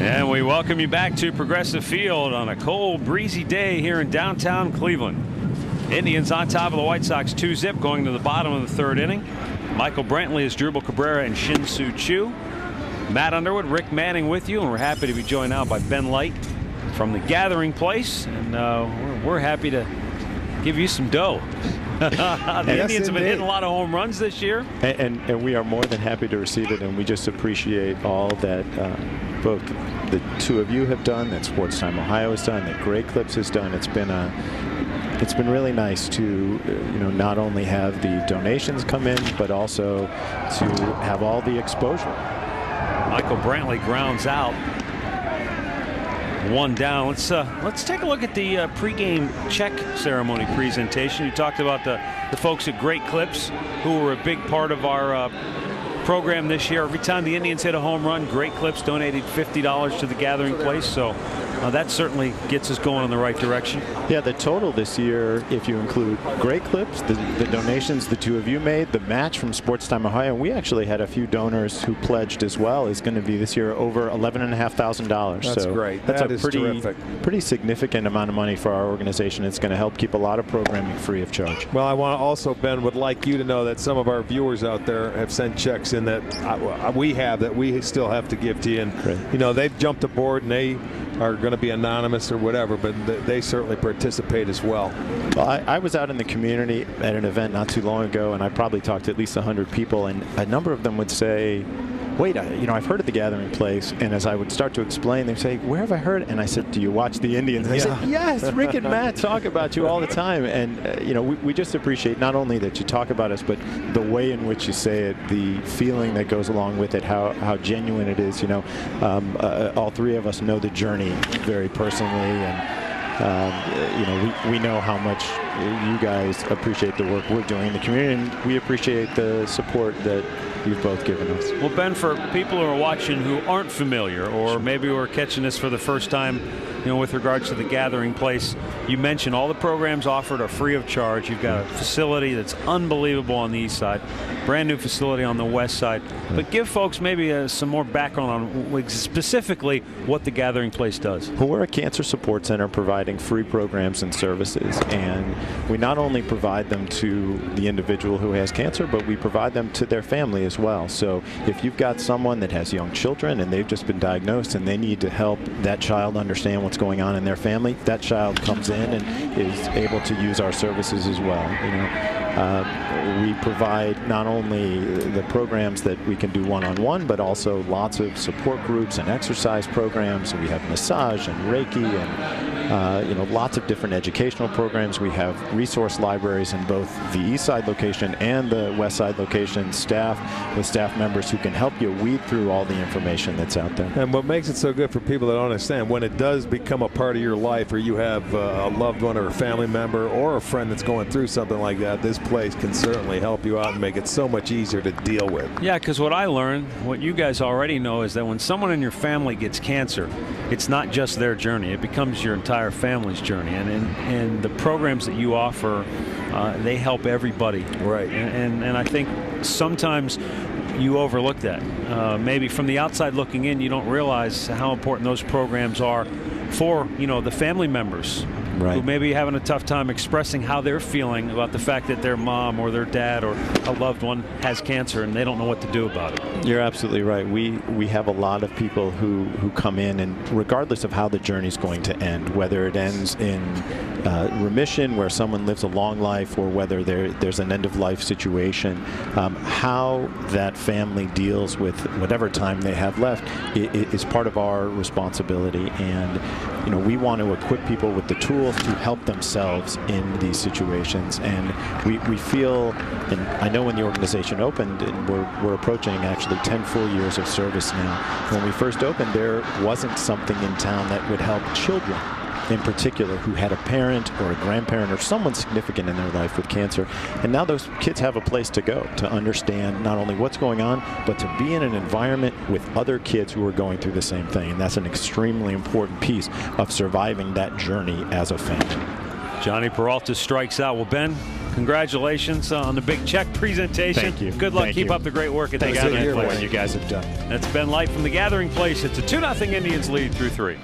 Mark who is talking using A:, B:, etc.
A: And we welcome you back to Progressive Field on a cold, breezy day here in downtown Cleveland. Indians on top of the White Sox 2-zip going to the bottom of the third inning. Michael Brantley is Drupal Cabrera and Shin-Soo Choo. Matt Underwood, Rick Manning with you, and we're happy to be joined now by Ben Light from the Gathering Place. And we're happy to give you some dough. The Indians have been hitting a lot of home runs this year.
B: And we are more than happy to receive it, and we just appreciate all that both the two of you have done, that SportsTime Ohio has done, that Great Clips has done. It's been really nice to not only have the donations come in, but also to have all the exposure.
A: Michael Brantley grounds out. One down. Let's take a look at the pregame check ceremony presentation. You talked about the folks at Great Clips, who were a big part of our program this year. Every time the Indians hit a home run, Great Clips donated $50 to the Gathering Place. So that certainly gets us going in the right direction.
B: Yeah, the total this year, if you include Great Clips, the donations the two of you made, the match from SportsTime Ohio, and we actually had a few donors who pledged as well, is going to be this year over $11,500.
C: That's great.
B: That's
C: that
B: a
C: is
B: pretty significant amount of money for our organization. It's going to help keep a lot of programming free of charge.
C: Well, I want to also, Ben, would like you to know that some of our viewers out there have sent checks in that we still have to give to you. And,
B: right.
C: They've jumped aboard and they are going to be anonymous or whatever, but they certainly participate as well.
B: Well, I was out in the community at an event not too long ago, and I probably talked to at least 100 people, and a number of them would say, wait, I've heard of the Gathering Place, and as I would start to explain, they'd say, where have I heard it? And I said, do you watch the Indians? And they said, yes, Rick and Matt talk about you all the time. And, we just appreciate not only that you talk about us, but the way in which you say it, the feeling that goes along with it, how genuine it is. All three of us know the journey very personally, and we know how much you guys appreciate the work we're doing in the community, and we appreciate the support that you've both given us.
A: Well, Ben, for people who are watching who aren't familiar, or maybe who are catching this for the first time, with regards to the Gathering Place, you mentioned all the programs offered are free of charge. You've got a facility that's unbelievable on the east side, brand new facility on the west side. But give folks maybe some more background on specifically what the Gathering Place does.
B: Well, we're a cancer support center providing free programs and services, and we not only provide them to the individual who has cancer, but we provide them to their family as well. So if you've got someone that has young children and they've just been diagnosed and they need to help that child understand what's going on in their family, that child comes in and is able to use our services as well. We provide not only the programs that we can do one-on-one, but also lots of support groups and exercise programs. We have massage and Reiki and lots of different educational programs. We have resource libraries in both the east side location and the west side location, staff members who can help you weed through all the information that's out there.
C: And what makes it so good for people that don't understand, when it does become a part of your life, or you have a loved one or a family member or a friend that's going through something like that, this place can certainly help you out and make it so much easier to deal with.
A: Yeah, because what I learned, what you guys already know, is that when someone in your family gets cancer, it's not just their journey. It becomes your entire family's journey. And the programs that you offer, they help everybody.
C: Right.
A: And I think sometimes you overlook that. Maybe from the outside looking in, you don't realize how important those programs are for, the family members.
B: Right.
A: Who may be having a tough time expressing how they're feeling about the fact that their mom or their dad or a loved one has cancer and they don't know what to do about it.
B: You're absolutely right. We have a lot of people who come in, and regardless of how the journey's going to end, whether it ends in remission where someone lives a long life, or whether there's an end-of-life situation, how that family deals with whatever time they have left is part of our responsibility. And we want to equip people with the tools to help themselves in these situations. And we feel, and I know when the organization opened, and we're approaching actually 10 full years of service now. When we first opened, there wasn't something in town that would help children in particular who had a parent or a grandparent or someone significant in their life with cancer. And now those kids have a place to go to understand not only what's going on, but to be in an environment with other kids who are going through the same thing. And that's an extremely important piece of surviving that journey as a family.
A: Johnny Peralta strikes out. Well, Ben, congratulations on the big check presentation.
B: Thank you.
A: Good luck.
B: Thank
A: Keep
B: you.
A: up the great work at the
B: Thanks
A: Gathering
B: again for
A: Place.
B: what you guys have done.
A: That's Ben Light from the Gathering Place. It's a 2-0 Indians lead through 3.